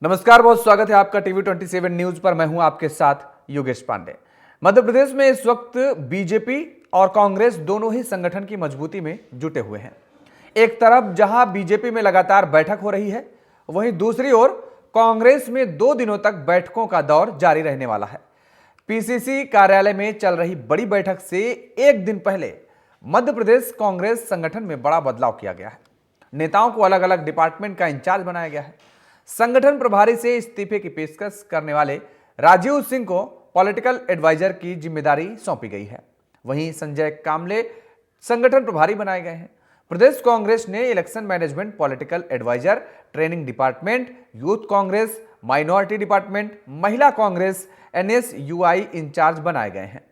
नमस्कार, बहुत स्वागत है आपका टीवी 27 न्यूज पर। मैं हूं आपके साथ योगेश पांडे। मध्य प्रदेश में इस वक्त बीजेपी और कांग्रेस दोनों ही संगठन की मजबूती में जुटे हुए हैं। एक तरफ जहां बीजेपी में लगातार बैठक हो रही है, वहीं दूसरी ओर कांग्रेस में 2 दिनों तक बैठकों का दौर जारी रहने वाला है। पीसीसी कार्यालय में चल रही बड़ी बैठक से एक दिन पहले मध्य प्रदेश कांग्रेस संगठन में बड़ा बदलाव किया गया है। नेताओं को अलग अलग डिपार्टमेंट का इंचार्ज बनाया गया है। संगठन प्रभारी से इस्तीफे की पेशकश करने वाले राजीव सिंह को पॉलिटिकल एडवाइजर की जिम्मेदारी सौंपी गई है। वहीं संजय कामले संगठन प्रभारी बनाए गए हैं। प्रदेश कांग्रेस ने election management, political advisor, training department, youth Congress, minority department, महिला कांग्रेस, एनएसयूआई इंचार्ज बनाए गए हैं।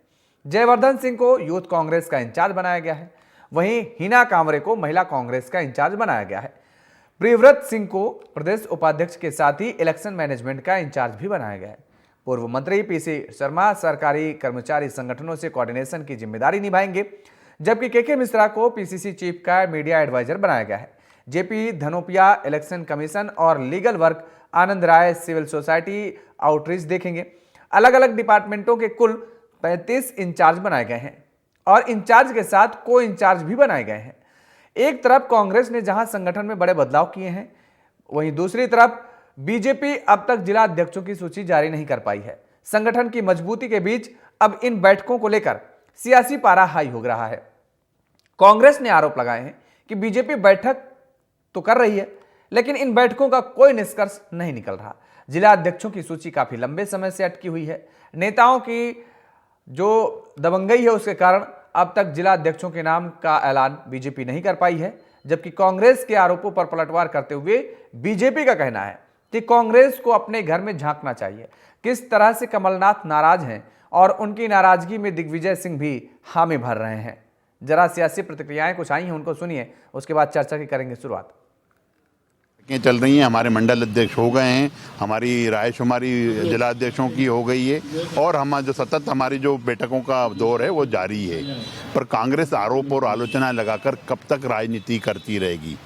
जयवर्धन सिंह को यूथ कांग्रेस का इंचार्ज बनाया गया है। वहीं हिना कांवरे को महिला कांग्रेस का इंचार्ज बनाया गया है। प्रियव्रत सिंह को प्रदेश उपाध्यक्ष के साथ ही इलेक्शन मैनेजमेंट का इंचार्ज भी बनाया गया है। पूर्व मंत्री पीसी शर्मा सरकारी कर्मचारी संगठनों से कोऑर्डिनेशन की जिम्मेदारी निभाएंगे, जबकि केके मिश्रा को पीसीसी चीफ का मीडिया एडवाइजर बनाया गया है। जेपी धनोपिया इलेक्शन कमीशन और लीगल वर्क, आनंद राय सिविल सोसाइटी आउटरीच देखेंगे। अलग अलग डिपार्टमेंटों के कुल 35 इंचार्ज बनाए गए हैं और इंचार्ज के साथ को इंचार्ज भी बनाए गए हैं। एक तरफ कांग्रेस ने जहां संगठन में बड़े बदलाव किए हैं, वहीं दूसरी तरफ बीजेपी अब तक जिला अध्यक्षों की सूची जारी नहीं कर पाई है। संगठन की मजबूती के बीच अब इन बैठकों को लेकर सियासी पारा हाई हो रहा है। कांग्रेस ने आरोप लगाए हैं कि बीजेपी बैठक तो कर रही है, लेकिन इन बैठकों का कोई निष्कर्ष नहीं निकल रहा। जिला अध्यक्षों की सूची काफी लंबे समय से अटकी हुई है। नेताओं की जो दबंगई है उसके कारण अब तक जिला अध्यक्षों के नाम का ऐलान बीजेपी नहीं कर पाई है, जबकि कांग्रेस के आरोपों पर पलटवार करते हुए बीजेपी का कहना है कि कांग्रेस को अपने घर में झांकना चाहिए। किस तरह से कमलनाथ नाराज हैं और उनकी नाराजगी में दिग्विजय सिंह भी हामी भर रहे हैं। जरा सियासी प्रतिक्रियाएं कुछ आई हैं, उनको सुनिए, उसके बाद चर्चा की करेंगे शुरुआत। चल रही हैं, हमारे मंडल अध्यक्ष हो गए हैं, हमारी रायशुमारी जिला अध्यक्षों की हो गई है और हमारा जो सतत हमारी जो बैठकों का दौर है वो जारी है। पर कांग्रेस आरोप और आलोचना लगाकर कब तक राजनीति करती रहेगी।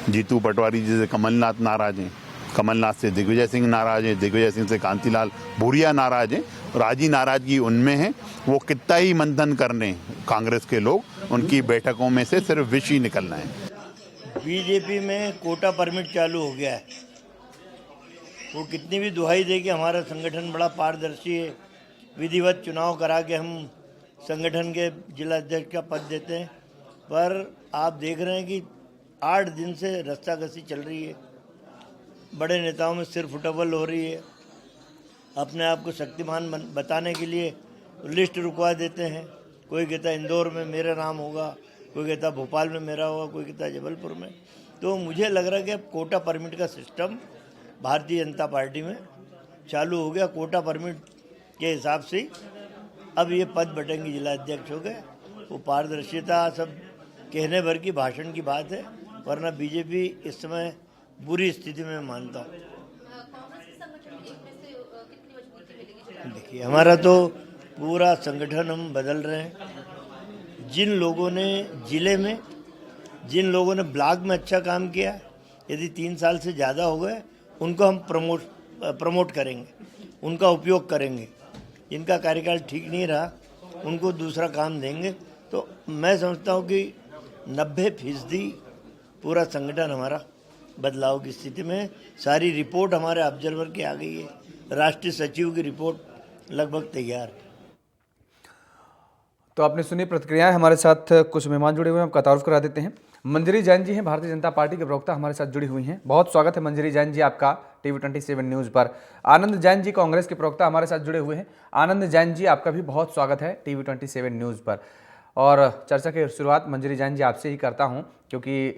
जीतू पटवारी जी से कमलनाथ नाराज हैं, कमलनाथ से दिग्विजय सिंह नाराज हैं, दिग्विजय सिंह से कांतिलाल भूरिया नाराज हैं और आज ही नाराजगी उनमें है। वो कितना ही मंथन करने कांग्रेस के लोग, उनकी बैठकों में से सिर्फ विष ही निकलना है। बीजेपी में कोटा परमिट चालू हो गया है। वो कितनी भी दुहाई दे कि हमारा संगठन बड़ा पारदर्शी है, विधिवत चुनाव करा के हम संगठन के जिला अध्यक्ष का पद देते हैं, पर आप देख रहे हैं कि 8 दिन से रस्साकसी चल रही है। बड़े नेताओं में सिर फुटबल हो रही है। अपने आप को शक्तिमान बताने के लिए लिस्ट रुकवा देते हैं। कोई कहता है इंदौर में मेरा नाम होगा, कोई कहता भोपाल में मेरा होगा, कोई कहता जबलपुर में। तो मुझे लग रहा है कि अब कोटा परमिट का सिस्टम भारतीय जनता पार्टी में चालू हो गया। कोटा परमिट के हिसाब से अब ये पद बटेंगे, जिला अध्यक्ष हो गए। वो पारदर्शिता सब कहने भर की भाषण की बात है, वरना बीजेपी इस समय बुरी स्थिति में मानता हूँ। देखिए, हमारा तो पूरा संगठन हम बदल रहे हैं। जिन लोगों ने जिले में, जिन लोगों ने ब्लॉक में अच्छा काम किया, यदि 3 साल से ज़्यादा हो गए, उनको हम प्रमोट करेंगे, उनका उपयोग करेंगे। जिनका कार्यकाल ठीक नहीं रहा, उनको दूसरा काम देंगे। तो मैं समझता हूँ कि 90% पूरा संगठन हमारा बदलाव की स्थिति में। सारी रिपोर्ट हमारे ऑब्जर्वर की आ गई है, राष्ट्रीय सचिव की रिपोर्ट लगभग तैयार है। तो आपने सुनी प्रतिक्रियाएं। हमारे साथ कुछ मेहमान जुड़े हुए हैं, हम तारुफ करा देते हैं। मंजरी जैन जी हैं, भारतीय जनता पार्टी के प्रवक्ता, हमारे साथ जुड़ी हुई हैं। बहुत स्वागत है मंजरी जैन जी आपका टीवी 27 न्यूज़ पर। आनंद जैन जी कांग्रेस के प्रवक्ता हमारे साथ जुड़े हुए हैं। आनंद जैन जी आपका भी बहुत स्वागत है टीवी 27 न्यूज़ पर। और चर्चा की शुरुआत मंजरी जैन जी आपसे ही करता हूँ, क्योंकि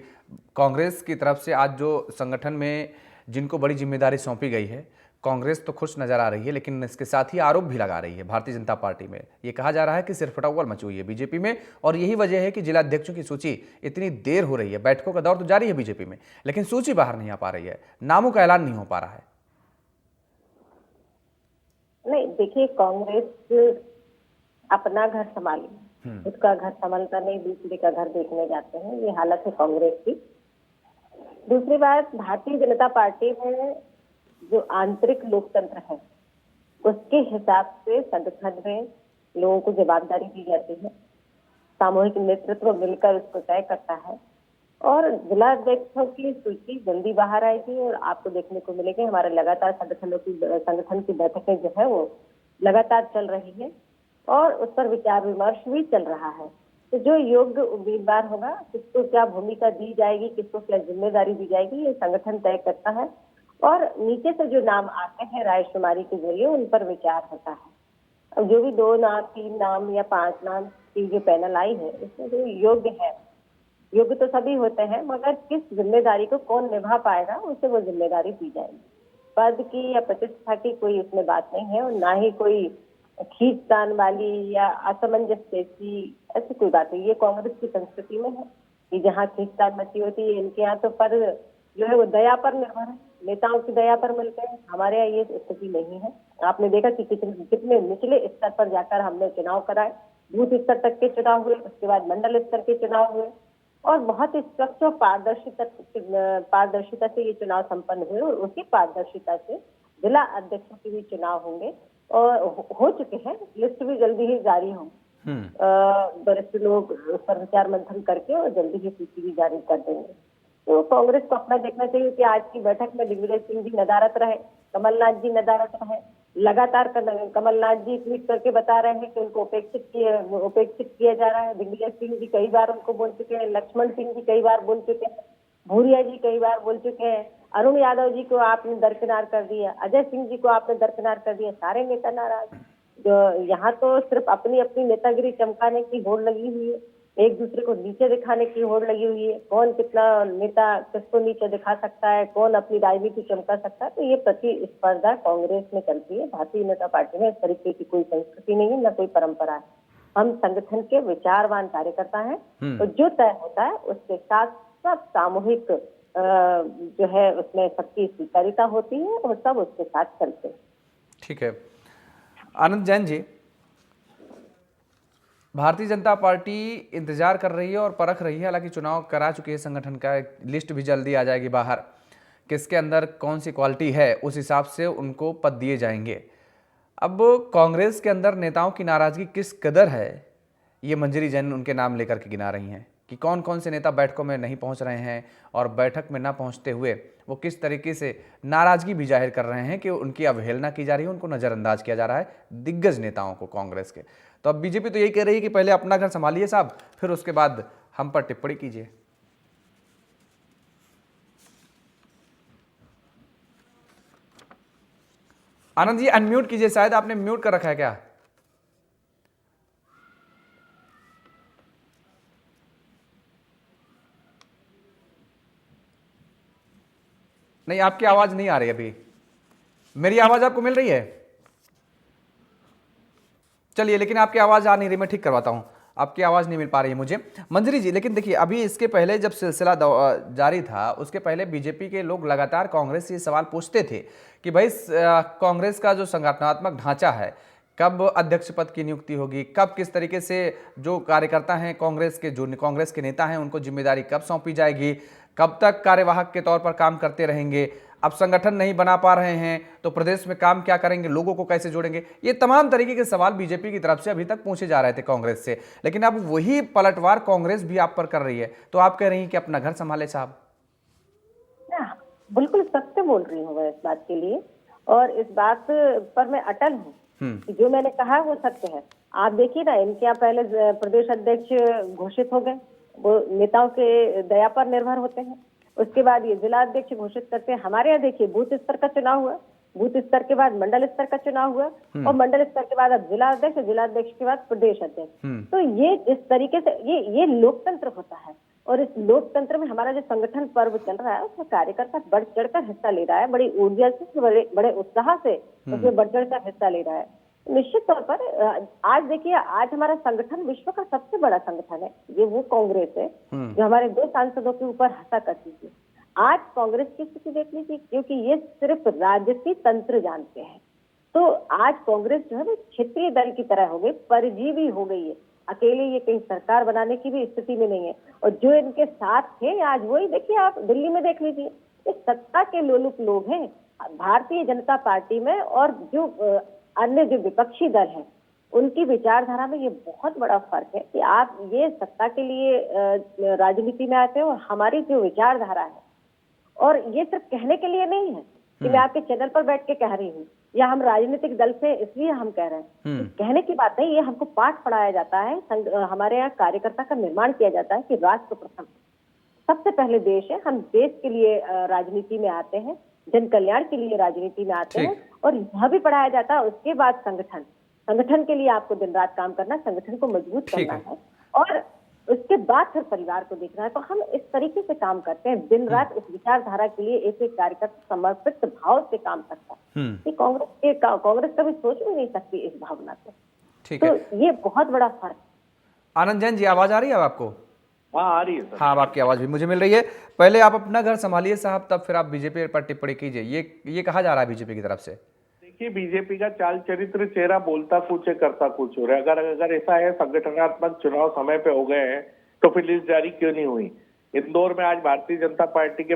कांग्रेस की तरफ से आज जो संगठन में जिनको बड़ी जिम्मेदारी सौंपी गई है, कांग्रेस तो खुश नजर आ रही है, लेकिन इसके साथ ही आरोप भी लगा रही है भारतीय जनता पार्टी में। ये कहा जा रहा है कि सिर्फ फटौवल मची हुई है बीजेपी में, और यही वजह है कि जिला अध्यक्षों की सूची इतनी देर हो रही है। बैठकों का दौर तो जारी है बीजेपी में, लेकिन सूची बाहर नहीं आ पा रही है, नामों का ऐलान नहीं हो पा रहा है। नहीं, देखिए, कांग्रेस अपना घर संभाले, उसका घर संभलता नहीं, दूसरे का घर देखने जाते हैं। ये हालत है कांग्रेस की। दूसरी बात, भारतीय जनता पार्टी में जो आंतरिक लोकतंत्र है उसके हिसाब से संगठन में लोगों को जवाबदारी दी जाती है। सामूहिक नेतृत्व मिलकर उसको तय करता है और जिला अध्यक्षों की सूची जल्दी बाहर आएगी और आपको देखने को मिलेगी। हमारे लगातार संगठन की बैठकें जो है वो लगातार चल रही है और उस पर विचार विमर्श भी चल रहा है। तो जो योग्य उम्मीदवार होगा, किसको क्या भूमिका दी जाएगी, किसको क्या जिम्मेदारी दी जाएगी, ये संगठन तय करता है और नीचे से जो नाम आते हैं रायशुमारी के जरिए उन पर विचार होता है। अब जो भी 2 नाम, 3 नाम या 5 नाम की जो पैनल आई है, इसमें जो योग्य है, योग्य तो सभी होते हैं, मगर किस जिम्मेदारी को कौन निभा पाएगा उसे वो जिम्मेदारी दी जाएगी। पद की या प्रतिष्ठा की कोई इसमें बात नहीं है और ना ही कोई खींचतान वाली या असमंजस जैसी ऐसी कोई बात नहीं। ये कांग्रेस की संस्कृति में है कि जहाँ खींचतान मची होती है, इनके यहाँ तो पद जो है वो दया पर निर्भर है, नेताओं की दया पर मिलते हैं। हमारे यहाँ ये स्थिति नहीं है। आपने देखा कि कितने निचले स्तर पर जाकर हमने चुनाव कराए, बूथ स्तर तक के चुनाव हुए, उसके बाद मंडल स्तर के चुनाव हुए और बहुत ही स्वच्छ और पारदर्शिता से ये चुनाव संपन्न हुए और उसी पारदर्शिता से जिला अध्यक्षों के भी चुनाव होंगे और हो चुके हैं। लिस्ट भी जल्दी ही जारी होंगी। वरिष्ठ लोग उस पर विचार मंथन करके और जल्दी ही सूची भी जारी कर देंगे। तो कांग्रेस को अपना देखना चाहिए कि आज की बैठक में दिग्विजय सिंह जी नदारत रहे, कमलनाथ जी नदारत रहे। लगातार कमलनाथ जी ट्वीट करके बता रहे हैं कि उनको उपेक्षित किया जा रहा है। दिग्विजय सिंह जी कई बार उनको बोल चुके हैं, लक्ष्मण सिंह जी कई बार बोल चुके हैं, भूरिया जी कई बार बोल चुके हैं, अरुण यादव जी को आपने दरकिनार कर दिया, अजय सिंह जी को आपने दरकिनार कर दिया। सारे नेता नाराज। जो यहाँ तो सिर्फ अपनी अपनी नेतागिरी चमकाने की होड़ लगी हुई है, एक दूसरे को नीचे दिखाने की होड़ लगी हुई है। कौन कितना नेता किसको नीचे दिखा सकता है, कौन अपनी राजनीति चमका सकता है। तो ये प्रतिस्पर्धा कांग्रेस में चलती है। भारतीय जनता पार्टी में इस तरीके की कोई संस्कृति नहीं है, न कोई परंपरा है। हम संगठन के विचारवान कार्यकर्ता हैं तो जो तय होता है उसके साथ सब सामूहिक जो है उसमें सबकी स्वीकारिता होती है और सब उसके साथ चलते हैं। ठीक है। आनंद जैन जी, भारतीय जनता पार्टी इंतजार कर रही है और परख रही है, हालांकि चुनाव करा चुकी है संगठन का, लिस्ट भी जल्दी आ जाएगी बाहर, किसके अंदर कौन सी क्वालिटी है उस हिसाब से उनको पद दिए जाएंगे। अब कांग्रेस के अंदर नेताओं की नाराजगी किस कदर है, ये मंजरी जैन उनके नाम लेकर के गिना रही हैं कि कौन कौन से नेता बैठकों में नहीं पहुंच रहे हैं और बैठक में ना पहुंचते हुए वो किस तरीके से नाराजगी भी जाहिर कर रहे हैं कि उनकी अवहेलना की जा रही है, उनको नज़रअंदाज किया जा रहा है दिग्गज नेताओं को कांग्रेस के। तो अब बीजेपी तो यही कह रही है कि पहले अपना घर संभालिए साहब, फिर उसके बाद हम पर टिप्पणी कीजिए। आनंद जी अनम्यूट कीजिए, शायद आपने म्यूट कर रखा है क्या? नहीं, आपकी आवाज नहीं आ रही अभी। मेरी आवाज आपको मिल रही है? चलिए, लेकिन आपकी आवाज आ नहीं रही, मैं ठीक करवाता हूं। आपकी आवाज नहीं मिल पा रही है मुझे, मंजरी जी। लेकिन देखिए, अभी इसके पहले जब सिलसिला जारी था, उसके पहले बीजेपी के लोग लगातार कांग्रेस से ये सवाल पूछते थे कि भाई कांग्रेस का जो संगठनात्मक ढांचा है, कब अध्यक्ष पद की नियुक्ति होगी, कब किस तरीके से जो कार्यकर्ता हैं कांग्रेस के, जो कांग्रेस के नेता हैं, उनको जिम्मेदारी कब सौंपी जाएगी, कब तक कार्यवाहक के तौर पर काम करते रहेंगे। अब संगठन नहीं बना पा रहे हैं तो प्रदेश में काम क्या करेंगे, लोगों को कैसे जोड़ेंगे। ये तमाम तरीके के सवाल बीजेपी की तरफ से अभी तक पूछे जा रहे थे कांग्रेस से, लेकिन अब वही पलटवार कांग्रेस भी आप पर कर रही है। तो आप कह रही हैं कि अपना घर संभाले साहब। बिल्कुल सत्य बोल रही हूँ मैं इस बात के लिए, और इस बात पर मैं अटल हूँ कि जो मैंने कहा वो सत्य है। आप देखिए ना, इनके यहाँ पहले प्रदेश अध्यक्ष घोषित हो गए, वो नेताओं के दया पर निर्भर होते हैं। उसके बाद ये जिला अध्यक्ष घोषित करते हैं। हमारे यहाँ देखिए बूथ स्तर का चुनाव हुआ, बूथ स्तर के बाद मंडल स्तर का चुनाव हुआ और मंडल स्तर के बाद अब जिला अध्यक्ष, जिला अध्यक्ष के बाद प्रदेश अध्यक्ष। तो ये इस तरीके से ये लोकतंत्र होता है और इस लोकतंत्र में हमारा जो संगठन पर्व चल रहा है उसमें कार्यकर्ता बढ़ चढ़कर हिस्सा ले रहा है, बड़ी ऊर्जा से, बड़े उत्साह से उसमें बढ़ चढ़कर हिस्सा ले रहा है। निश्चित तौर पर आज देखिए, आज हमारा संगठन विश्व का सबसे बड़ा संगठन है, ये वो कांग्रेस है जो हमारे 2 सांसदों के ऊपर हंसा करती थी। आज कांग्रेस की स्थिति देख लीजिए, क्योंकि ये सिर्फ राजसी तंत्र जानते हैं। तो आज कांग्रेस जो है वो क्षेत्रीय दल की तरह हो गई, परजीवी हो गई है। अकेले ये कहीं सरकार बनाने की भी स्थिति में नहीं है। और जो इनके साथ थे आज वही देखिए, आप दिल्ली में देख लीजिए, ये सत्ता के लोलुप लोग हैं। भारतीय जनता पार्टी में और जो अन्य जो विपक्षी दल हैं उनकी विचारधारा में ये बहुत बड़ा फर्क है कि आप ये सत्ता के लिए राजनीति में आते हो और हमारी जो विचारधारा है, और ये सिर्फ कहने के लिए नहीं है कि मैं आपके चैनल पर बैठ के कह रही हूँ या हम राजनीतिक दल से इसलिए हम कह रहे हैं, कहने की बात नहीं, ये हमको पाठ पढ़ाया जाता है, हमारे यहाँ कार्यकर्ता का निर्माण किया जाता है कि राष्ट्र प्रथम सबसे पहले देश है, हम देश के लिए राजनीति में आते हैं, जन कल्याण के लिए राजनीति में आते हैं, और यह भी पढ़ाया जाता है उसके बाद संगठन के लिए आपको दिन रात काम करना, संगठन को मजबूत करना है और उसके बाद फिर परिवार को देखना है। तो हम इस तरीके से काम करते हैं, दिन रात इस विचारधारा के लिए एक एक कार्यकर्ता समर्पित भाव से काम करता है। ये कांग्रेस कभी सोच भी नहीं सकती इस भावना को। ठीक है, तो ये बहुत बड़ा फर्क। आनंद जैन जी, आवाज आ रही है अब आपको? हाँ, आ रही है सर। हाँ, अब आपकी आवाज भी मुझे मिल रही है। पहले आप अपना घर संभालिए साहब, तब फिर आप बीजेपी पर टिप्पणी कीजिए। ये कहा जा रहा है बीजेपी की तरफ से। देखिए, बीजेपी का चाल चरित्र, चेहरा बोलता कुछ है करता कुछ हो रहा है। अगर ऐसा है संगठनात्मक चुनाव समय पे हो गए हैं तो फिर लिस्ट जारी क्यों नहीं हुई? इंदौर में आज भारतीय जनता पार्टी के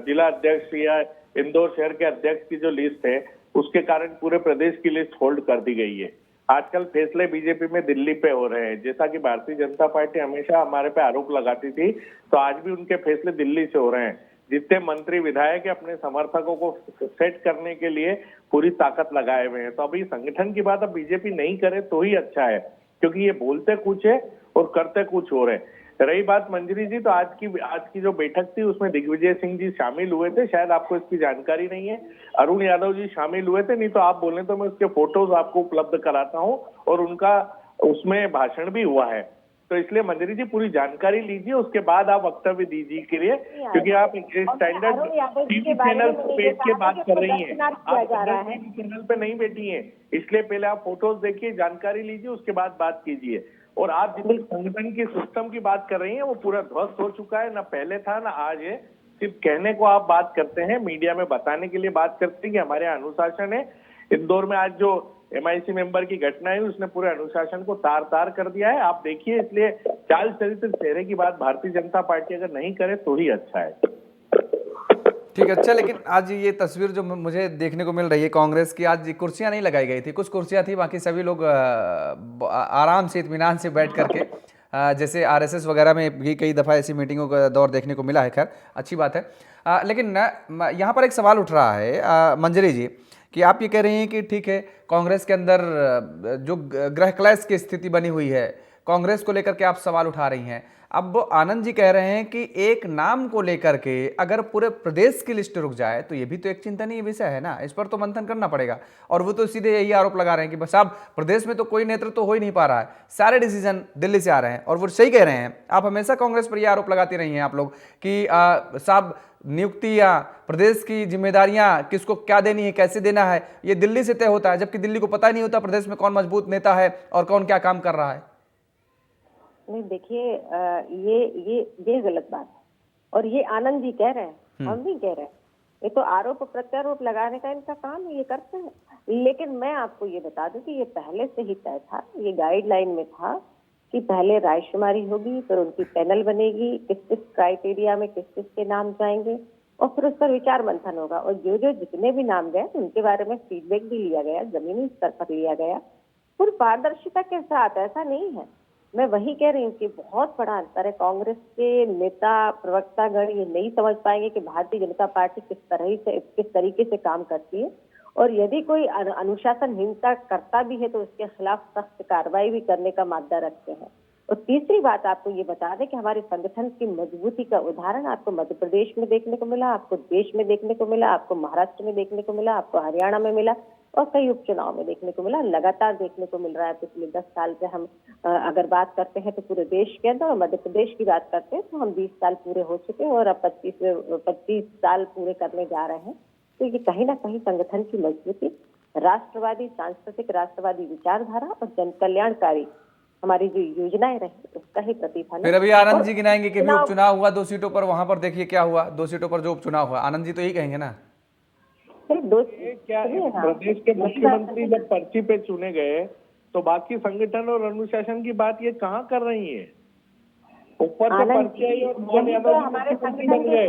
जिला अध्यक्ष या इंदौर शहर के अध्यक्ष की जो लिस्ट है उसके कारण पूरे प्रदेश की लिस्ट होल्ड कर दी गई है। आजकल फैसले बीजेपी में दिल्ली पे हो रहे हैं। जैसा कि भारतीय जनता पार्टी हमेशा हमारे पे आरोप लगाती थी, तो आज भी उनके फैसले दिल्ली से हो रहे हैं। जितने मंत्री विधायक अपने समर्थकों को सेट करने के लिए पूरी ताकत लगाए हुए हैं। तो अभी संगठन की बात अब बीजेपी नहीं करे तो ही अच्छा है, क्योंकि ये बोलते कुछ है और करते कुछ हो रहे। रही बात मंजरी जी, तो आज की जो बैठक थी उसमें दिग्विजय सिंह जी शामिल हुए थे, शायद आपको इसकी जानकारी नहीं है। अरुण यादव जी शामिल हुए थे, नहीं तो आप बोले तो मैं उसके फोटोज आपको उपलब्ध कराता हूँ, और उनका उसमें भाषण भी हुआ है। तो इसलिए मंजरी जी पूरी जानकारी लीजिए, उसके बाद आप वक्तव्य दीजिए के लिए, क्योंकि आप स्टैंडर्ड टीवी चैनल पे बैठ के बात कर रही हैं, आप टीवी चैनल पे नहीं बैठी हैं, इसलिए पहले आप फोटोज देखिए, जानकारी लीजिए, उसके बाद बात कीजिए। और आप जिस संगठन की सिस्टम की बात कर रही हैं वो पूरा ध्वस्त हो चुका है, ना पहले था ना आज है। सिर्फ कहने को आप बात करते हैं, मीडिया में बताने के लिए बात करते हैं कि हमारे यहाँ अनुशासन है। इंदौर में आज जो MIC मेंबर की घटना है उसने पूरे अनुशासन को तार कर दिया है, आप देखिए। इसलिए चाल चरित्र चेहरे की बात भारतीय जनता पार्टी अगर नहीं करे तो ही अच्छा है। ठीक है, अच्छा, लेकिन आज ये तस्वीर जो मुझे देखने को मिल रही है कांग्रेस की, आज कुर्सियां नहीं लगाई गई थी, कुछ कुर्सियां थी, बाकी सभी लोग आराम से इत्मीनान से बैठ करके, जैसे RSS वगैरह में भी कई दफ़ा ऐसी मीटिंगों का दौर देखने को मिला है। खैर, अच्छी बात है। लेकिन यहाँ पर एक सवाल उठ रहा है मंजरी जी, कि आप ये कह रही हैं कि ठीक है, कांग्रेस के अंदर जो ग्रह क्लैश की स्थिति बनी हुई है, कांग्रेस को लेकर के आप सवाल उठा रही हैं। अब आनंद जी कह रहे हैं कि एक नाम को लेकर के अगर पूरे प्रदेश की लिस्ट रुक जाए तो ये भी तो एक चिंतनीय विषय है ना, इस पर तो मंथन करना पड़ेगा। और वो तो सीधे यही आरोप लगा रहे हैं कि बस अब प्रदेश में तो कोई नेतृत्व तो हो ही नहीं पा रहा है, सारे डिसीजन दिल्ली से आ रहे हैं। और वो सही कह रहे हैं, आप हमेशा कांग्रेस पर यह आरोप लगाती रही हैं आप लोग कि साहब नियुक्ति या प्रदेश की जिम्मेदारियां किसको क्या देनी है, कैसे देना है, ये दिल्ली से तय होता है, जबकि दिल्ली को पता ही नहीं होता प्रदेश में कौन मजबूत नेता है और कौन क्या काम कर रहा है। नहीं, देखिए, ये गलत बात है, और ये आनंद जी कह रहे हैं, हम नहीं कह रहे हैं। ये तो आरोप प्रत्यारोप लगाने का इनका काम है, ये करते हैं। लेकिन मैं आपको ये बता दूं कि ये पहले से ही तय था, ये गाइडलाइन में था कि पहले रायशुमारी होगी, फिर उनकी पैनल बनेगी, किस किस क्राइटेरिया में किस किस के नाम जाएंगे, और फिर उस पर विचार मंथन होगा। और जो जितने भी नाम गए उनके बारे में फीडबैक भी लिया गया, जमीनी स्तर पर लिया गया, पूरी पारदर्शिता के साथ। ऐसा नहीं है, मैं वही कह रही हूँ कि बहुत बड़ा अंतर है। कांग्रेस के नेता प्रवक्तागण ये नहीं समझ पाएंगे कि भारतीय जनता पार्टी किस तरीके से काम करती है, और यदि कोई अनुशासनहीनता करता भी है तो उसके खिलाफ सख्त कार्रवाई भी करने का मादा रखते हैं। और तीसरी बात आपको ये बता दें कि हमारे संगठन की मजबूती का उदाहरण आपको मध्य प्रदेश में देखने को मिला, आपको देश में देखने को मिला, आपको महाराष्ट्र में देखने को मिला, आपको हरियाणा में मिला, और कई उपचुनाव में देखने को मिला, लगातार देखने को मिल रहा है। पिछले 10 साल से हम अगर बात करते हैं तो पूरे देश के अंदर, और मध्य प्रदेश की बात करते हैं तो हम 20 साल पूरे हो चुके हैं और अब 25 साल पूरे करने जा रहे हैं। तो ये कहीं ना कहीं संगठन की मजबूती, राष्ट्रवादी सांस्कृतिक राष्ट्रवादी विचारधारा और जन कल्याणकारी हमारी जो योजनाएं रही उसका ही प्रतिफल है। फिर अभी आनंद जी गिनाएंगे कि उपचुनाव हुआ 2 सीटों पर, वहां पर देखिए क्या हुआ, 2 सीटों पर जो उपचुनाव हुआ, आनंद जी तो यही कहेंगे ना। क्या प्रदेश के मुख्यमंत्री जब पर्ची पे चुने गए तो बाकी संगठन और अनुशासन की बात ये कहाँ कर रही है? ऊपर से पर्ची आई और मोहन यादव जी मुख्यमंत्री बन गए,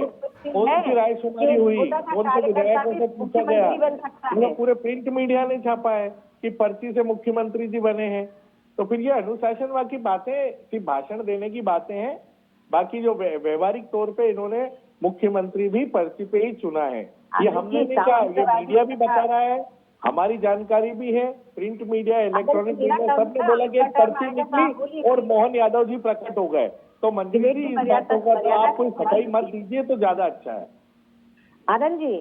उनकी रायशुमारी हुई, उनसे विधायकों से पूछा गया, पूरे प्रिंट मीडिया ने छापा है कि पर्ची से मुख्यमंत्री जी बने हैं। तो फिर ये अनुशासनवाद की बातें सिर्फ भाषण देने की बातें हैं, बाकी जो व्यवहारिक तौर पे इन्होंने मुख्यमंत्री भी पर्ची पे ही चुना है। ये हमने नहीं कहा, ये मीडिया भी बता रहा है, हमारी जानकारी भी है, प्रिंट मीडिया, इलेक्ट्रॉनिक मीडिया सबने बोला कि एक पर्ची निकली और मोहन यादव जी प्रकट हो गए। तो मंजरी जी इस बातों का तो आप कोई सफाई मत दीजिए तो ज्यादा अच्छा है। आनंद जी,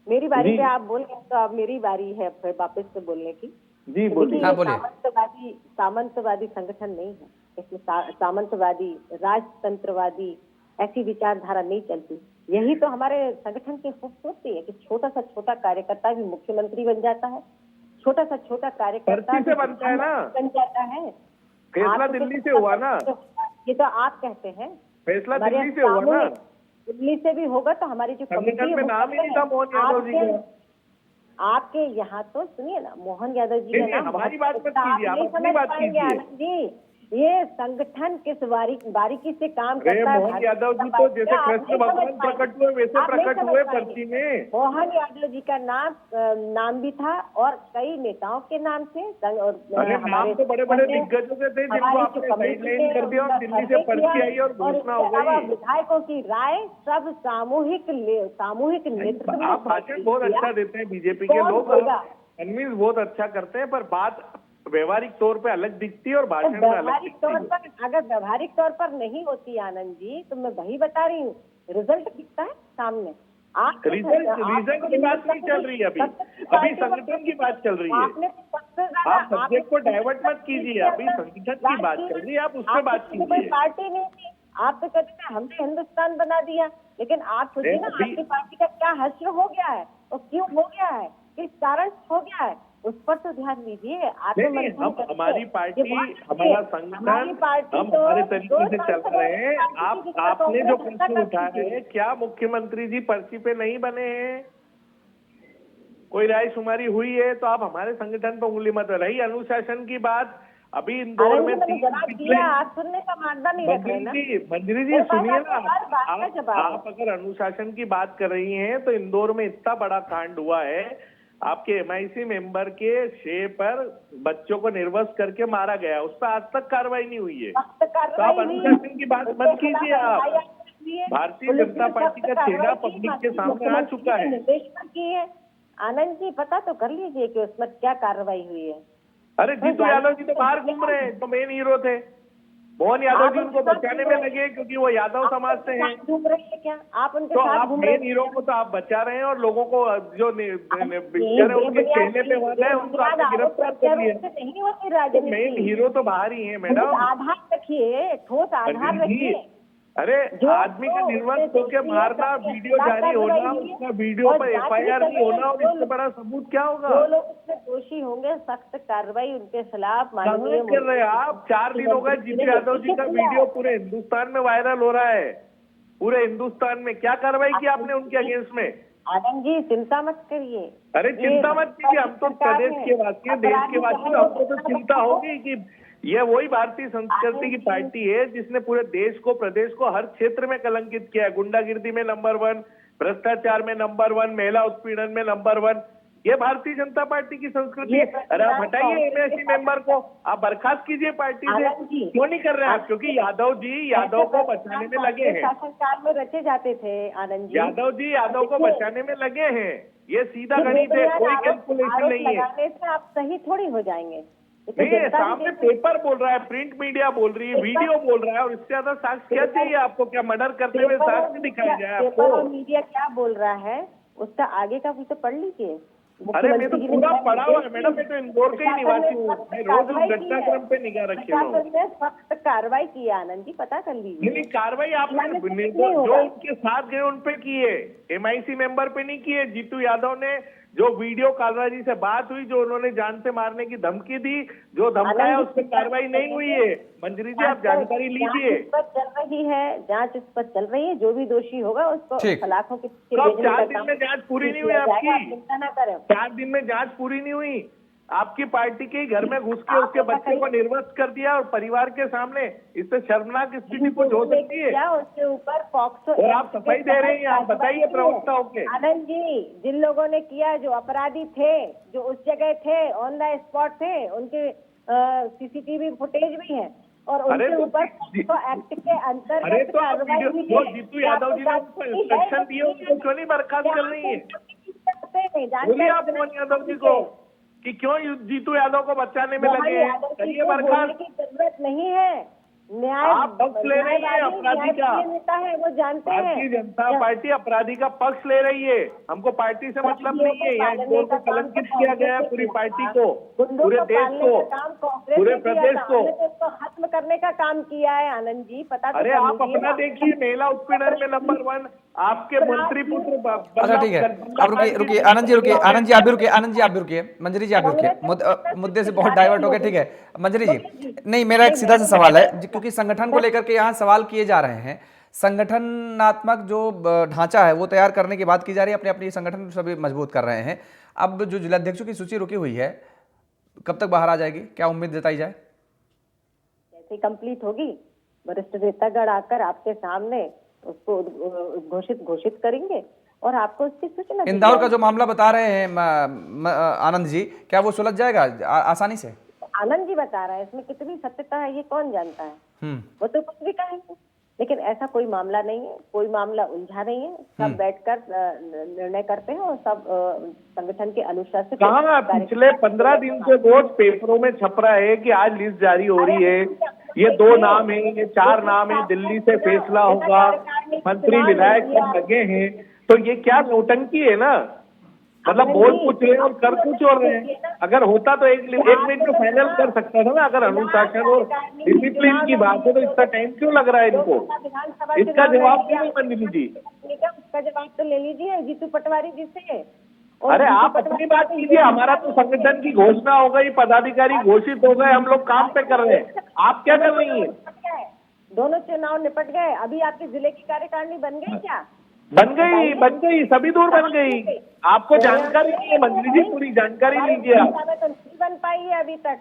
मेरी बारी पे आप बोल गए तो अब मेरी बारी है फिर वापस से बोलने की। जी बोलिए। हाँ, बोलिए। सामंतवादी संगठन नहीं है, इसमें सामंतवादी, राजतंत्रवादी ऐसी विचारधारा नहीं चलती। यही तो हमारे संगठन की खूबसूरती है कि छोटा सा छोटा कार्यकर्ता भी मुख्यमंत्री बन जाता है, छोटा सा छोटा कार्यकर्ता पर्ची से बनता है ना, बन जाता है। फैसला दिल्ली से हुआ ना, ये तो आप कहते हैं, फैसला दिल्ली से हुआ ना, दिल्ली से भी होगा तो हमारी जो संगठन में नाम ही नहीं था मोहन यादव जी का। आपके यहाँ तो सुनिए ना, मोहन यादव जी का नाम हमारी बात मत कीजिए, आप अपनी बात कीजिए। आनंद जी, ये संगठन किस बारीकी से काम करता है। मोहन यादव जी तो जैसे कृष्ण भगवान प्रकट हुए वैसे प्रकट हुए पर्ची में। मोहन यादव जी का नाम भी था और कई नेताओं के नाम से, और नाम तो बड़े बड़े दिग्गजों के थे जिनको आपने साइडलाइन कर दिया और दिल्ली से पर्ची आई और घोषणा हो गई। विधायकों की राय सब सामूहिक नेतृत्व। आप भाषण बहुत अच्छा देते हैं, बीजेपी के लोग कन्विंस बहुत अच्छा करते हैं, पर बात व्यवहारिक तौर पे अलग दिखती है और भाषण में अलग दिखती है। अगर व्यवहारिक तौर पर नहीं होती आनंद जी, तो मैं वही बता रही हूँ, रिजल्ट दिखता है सामने। आप रिजल्ट की बात नहीं चल रही है, अभी संगठन की बात चल रही है। आप सब्जेक्ट को डाइवर्ट मत कीजिए, अभी संगठन की बात चल रही है, आप उस पर बात कीजिए। कोई पार्टी नहीं थी, आप तो कहते हैं हमने हिंदुस्तान बना दिया, लेकिन आप सोचिए ना आपकी पार्टी का क्या हश्र हो गया है और क्यों हो गया है, किस कारण हो गया है, उस पर तो ध्यान दीजिए। हम हमारी पार्टी, हमारा संगठन, हम हमारे तरीके से चल रहे हैं। आपने जो प्रश्न उठाया है, क्या मुख्यमंत्री जी पर्ची पे नहीं बने हैं, कोई रायशुमारी हुई है, तो आप हमारे संगठन पर उंगली मत। रही अनुशासन की बात, अभी इंदौर में आप सुनने का मानना नहीं रख रहे ना। मंजरी जी सुनिए ना, आप अगर अनुशासन की बात कर रही हैं तो इंदौर में इतना बड़ा कांड हुआ है, आपके MIC मेंबर के शे पर बच्चों को निर्वस्त्र करके मारा गया, उस पर आज तक कार्रवाई नहीं हुई है। तो आप अनुशासन की बात मत कीजिए। आप भारतीय जनता पार्टी का चेहरा पब्लिक के सामने आ चुका है। आनंद जी, पता तो कर लीजिए कि उसमें क्या कार्रवाई हुई है। अरे जीतू यादव जी तो बाहर घूम रहे हैं, तो मेन हीरो थे। मोहन यादव जी उनको बचाने में लगे क्योंकि वो यादव समाज से हैं। घूम रही है क्या आप उनके तो साथ? आप मेन हीरो को तो आप बचा रहे हैं और लोगों को जो पिक्चर है उनके कहने पे वाले हैं उनको आपने गिरफ्तार कर लिया। तो मेन हीरो तो बाहर ही है मैडम। आधार रखिए, ठोस आधार रखिए। अरे आदमी का निर्वस्त्र होकर मारना, वीडियो जारी होना, उसका वीडियो पर FIR नहीं होना, और इससे बड़ा सबूत क्या होगा? जो लोग इसमें दोषी होंगे सख्त कार्रवाई उनके खिलाफ कर रहे हैं आप। 4 दिन हो गए जीतू यादव जी का वीडियो पूरे हिंदुस्तान में वायरल हो रहा है, पूरे हिंदुस्तान में। क्या कार्रवाई की आपने उनके अगेंस्ट में? आनंद जी चिंता मत करिए। अरे चिंता मत कीजिए, हम तो प्रदेश के वासी हैं, देश के वासी हैं, हमको तो चिंता होगी कि ये वही भारतीय संस्कृति की पार्टी है जिसने पूरे देश को, प्रदेश को हर क्षेत्र में कलंकित किया है। गुंडागिर्दी में नंबर 1, भ्रष्टाचार में नंबर 1, महिला उत्पीड़न में नंबर 1। ये भारतीय जनता पार्टी की संस्कृति है। अरे आप हटाइए MIC मेंबर को, आप बर्खास्त कीजिए पार्टी से। क्यों नहीं कर रहे हैं आप? क्योंकि यादव जी यादव को बचाने में लगे हैं। शासनकाल में रचे जाते थे आनंद जी। यादव जी यादव को बचाने में लगे हैं, ये सीधा गणित है, कोई कैलकुलेशन नहीं है। आप सही थोड़ी हो जाएंगे। नहीं, सामने पेपर बोल रहा है, प्रिंट मीडिया बोल रही है, वीडियो बोल रहा है, और इससे ज्यादा साक्ष्य क्या चाहिए आपको? क्या मर्डर करते हुए साक्ष्य दिखाया जाए आपको? पेपर और मीडिया क्या बोल रहा है उसका आगे का भी तो पढ़ लीजिए। अरे मैं तो पूरा पढ़ा हुआ है मैडम, मैं तो इंदौर का ही निवासी हूँ, मैं रोज उस घटनाक्रम पे निगाह रखे हूँ। सख्त कार्रवाई की है आनंद जी, पता कर लीजिए। नहीं, कार्रवाई आपने जो उनके साथ गए उन पे की है, MIC मेंबर पे नहीं की है। जीतू यादव ने जो वीडियो कालरा जी से बात हुई, जो उन्होंने जान से मारने की धमकी दी, जो धमकाया, उस पर कार्रवाई नहीं हुई है। मंजरी जी आप जानकारी लीजिए। चल रही है जांच, उस पर चल रही है, जो भी दोषी होगा उसको सलाखों की। कब 4 दिन में जांच पूरी नहीं हुई आपकी? चिंता न करें, 4 दिन में जांच पूरी नहीं हुई। आपकी पार्टी के ही घर में घुस के उसके बच्चे को निर्वस्त कर दिया और परिवार के सामने, इससे शर्मनाक स्थिति कुछ हो सकती है? क्या उसके ऊपर पॉक्सो और आप सफाई दे रहे हैं, आप बताइए प्रवक्ताओं के। आनंद जी, जिन लोगों ने किया, जो अपराधी थे, जो उस जगह थे, ऑन द स्पॉट थे, उनके सीसीटीवी फुटेज भी है और उनके ऊपर तो एक्ट के अंतर्गत अरे तो आप कार्रवाई हुई जो है। जीतू यादव जी ने उसको इंस्ट्रक्शन दिए उनको क्यों नहीं बर्खास्त कर रही है? बोलिए आप मोहन यादव जी को कि क्यों जीतू यादव को बचाने में लगे हैं, करिए बर्खास्त। की जरूरत नहीं है। न्याय आप पक्ष ले रही हैं अपराधी का। नेता है, वो जानते हैं। भारतीय जनता पार्टी अपराधी का पक्ष ले रही है। हमको पार्टी से मतलब नहीं है। यहाँ इंदौर को कलंकित किया गया है, पूरी पार्टी को, पूरे देश को, पूरे प्रदेश को। उसको खत्म करने का काम किया है आनंद जी, पता तो अरे आप अपना देखिए, महिला उत्पीड़न में नंबर 1 आपके मंत्री पुत्र। अच्छा ठीक है, अब रुकिए आनंद जी, रुकिए आनंद जी, आप भी रुकिए, आनंद जी आप भी रुकिए, मंजरी जी आप भी रुकिए, मुद्दे से बहुत डाइवर्ट हो गए। ठीक है मंजरी जी, नहीं मेरा एक सीधा सा सवाल है, क्योंकि संगठन को लेकर के यहाँ सवाल किए जा रहे हैं। संगठनात्मक जो ढांचा है वो तैयार करने की बात की जा रही है, अपने अपनी संगठन सभी मजबूत कर रहे हैं। अब जो जिलाध्यक्षों की सूची रुकी हुई है, कब तक बाहर आ जाएगी, क्या उम्मीद जताई जाए? जैसे कंप्लीट होगी, वरिष्ठ नेतागण आकर आपके सामने उसको घोषित करेंगे और आपको उसकी सूचना। इंदौर का जो मामला बता रहे हैं आनंद जी, क्या वो सुलझ जाएगा आसानी से? आनंद जी बता रहे हैं, इसमें कितनी सत्यता है ये कौन जानता है। वो तो कुछ भी कहेंगे, लेकिन ऐसा कोई मामला नहीं है, कोई मामला उलझा नहीं है। सब बैठकर निर्णय करते हैं और सब संगठन के अनुशासित। कहाँ पिछले 15 दिन से रोज पेपरों में छप रहा है कि आज लिस्ट जारी हो रही है, ये 2 नाम है, ये 4 नाम है, दिल्ली से फैसला होगा, मंत्री विधायक सब लगे हैं। तो ये क्या नौटंकी है ना, मतलब बोल कुछ रहे और कर कुछ और रहे हैं। अगर होता तो एक मिनट में फाइनल कर सकता था ना। अगर अनुशासन और डिसिप्लिन की बात है तो इतना टाइम क्यों लग रहा है इनको? इसका जवाब क्यों नहीं मंजरी जी? इसका जवाब तो ले लीजिए जीतू पटवारी जी से। अरे आप अपनी बात कीजिए, हमारा तो संगठन की घोषणा हो गई, पदाधिकारी घोषित हो गए, हम लोग काम पे कर रहे हैं। आप क्या कर रही हैं? दोनों चुनाव निपट गए, अभी आपके जिले की कार्यकारिणी बन गई क्या? बन गई, सभी दूर बन गई। आपको जानकारी नहीं है मंत्री जी, पूरी जानकारी लीजिए आप। तो नहीं बन पाई है अभी तक।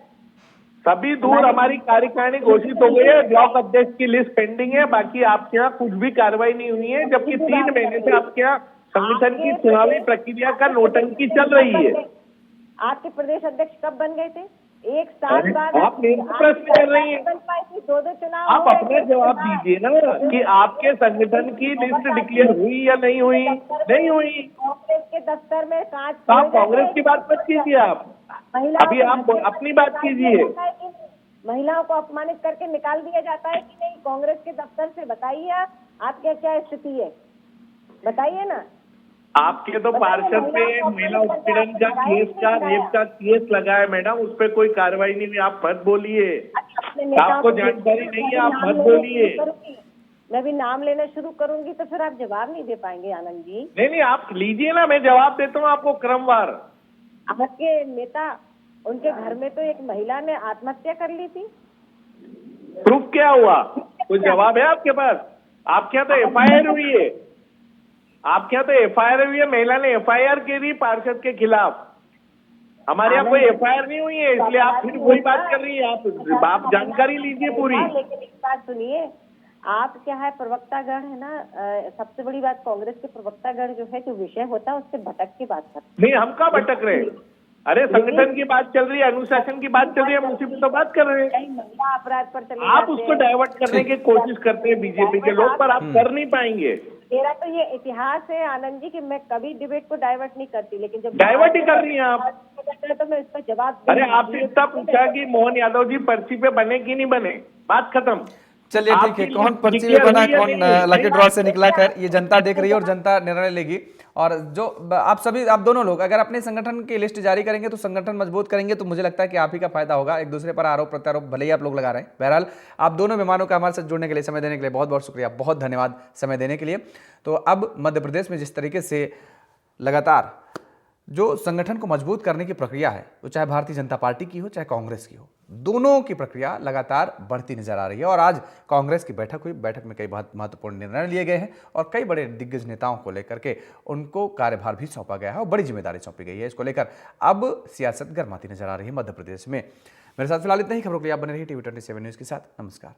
सभी दूर हमारी कार्यकारिणी घोषित हो गई है, ब्लॉक अध्यक्ष की लिस्ट पेंडिंग है, बाकी आपके यहाँ कुछ भी कार्रवाई नहीं हुई है, जबकि 3 महीने से आपके यहाँ संगठन की चुनावी प्रक्रिया का नौटंकी चल रही है। आपके प्रदेश अध्यक्ष कब बन गए थे? एक साल बाद आप मेरे को प्रश्न कर रही हैं। 2 चुनाव आप अपना जवाब दीजिए ना कि आपके संगठन की लिस्ट डिक्लेयर हुई या नहीं हुई? नहीं हुई। कांग्रेस के दफ्तर में कांच। तो आप कांग्रेस की बात मत कीजिए, आप अभी आप अपनी बात कीजिए। महिलाओं को अपमानित करके निकाल दिया जाता है कि नहीं कांग्रेस के दफ्तर से? बताइए आपकी क्या स्थिति है, बताइए ना। आपके तो पार्षद पे महिला उत्पीड़न का केस का रेप का केस लगा है मैडम, उस पर कोई कार्रवाई नहीं हुई। आप मत बोलिए, आपको जानकारी नहीं है, आप मत बोलिए। मैं भी नाम लेना शुरू करूंगी तो फिर आप जवाब नहीं दे पाएंगे आनंद जी। नहीं आप लीजिए ना, मैं जवाब देता हूँ आपको क्रमवार। आपके नेता, उनके घर में तो एक महिला ने आत्महत्या कर ली थी। प्रूफ क्या हुआ? कोई जवाब है आपके पास? आपके यहाँ तो FIR हुई है, आपके यहाँ तो FIR हुई है, महिला ने FIR की थी पार्षद के खिलाफ। हमारे यहाँ कोई FIR नहीं हुई है, इसलिए आप फिर वही बात कर रही है। आप जानकारी लीजिए पूरी। लेकिन एक बात सुनिए, आप क्या है प्रवक्तागण है ना, सबसे बड़ी बात कांग्रेस के प्रवक्तागण जो है, जो विषय होता है उससे भटक के बात करते। नहीं, हम कहाँ भटक रहे? अरे संगठन की बात चल रही है, अनुशासन की बात चल रही है, हम उसी पर तो बात कर रहे हैं। महिला अपराध पर चले आप उसको डाइवर्ट करने की कोशिश करते हैं बीजेपी के लोग, पर आप कर नहीं पाएंगे। मेरा तो ये इतिहास है आनंद जी कि मैं कभी डिबेट को डाइवर्ट नहीं करती, लेकिन जब डाइवर्ट ही कर रही हैं आप। तो मैं इसका जवाब। अरे आपसे इतना पूछा कि मोहन यादव जी पर्ची पे बने कि नहीं बने, बात खत्म। चलिए ठीक है, कौन पर्ची में बना, कौन लकी ड्रॉ से निकला, खैर ये जनता देख रही है और जनता निर्णय लेगी। और जो आप दोनों लोग अगर अपने संगठन की लिस्ट जारी करेंगे तो संगठन मजबूत करेंगे, तो मुझे लगता है कि आप ही का फायदा होगा। एक दूसरे पर आरोप प्रत्यारोप भले ही आप लोग लगा रहे हैं। बहरहाल आप दोनों मेहमानों का हमारे साथ जुड़ने के लिए, समय देने के लिए बहुत बहुत शुक्रिया, बहुत धन्यवाद समय देने के लिए। तो अब मध्य प्रदेश में जिस तरीके से लगातार जो संगठन को मजबूत करने की प्रक्रिया है, वो चाहे भारतीय जनता पार्टी की हो चाहे कांग्रेस की हो, दोनों की प्रक्रिया लगातार बढ़ती नजर आ रही है। और आज कांग्रेस की बैठक हुई, बैठक में कई बहुत महत्वपूर्ण निर्णय लिए गए हैं और कई बड़े दिग्गज नेताओं को लेकर के उनको कार्यभार भी सौंपा गया है और बड़ी जिम्मेदारी सौंपी गई है। इसको लेकर अब सियासत गर्माती नजर आ रही है मध्य प्रदेश में। मेरे साथ फिलहाल इतना ही। खबरों के लिए आप बने रहिए TV27 न्यूज के साथ। नमस्कार।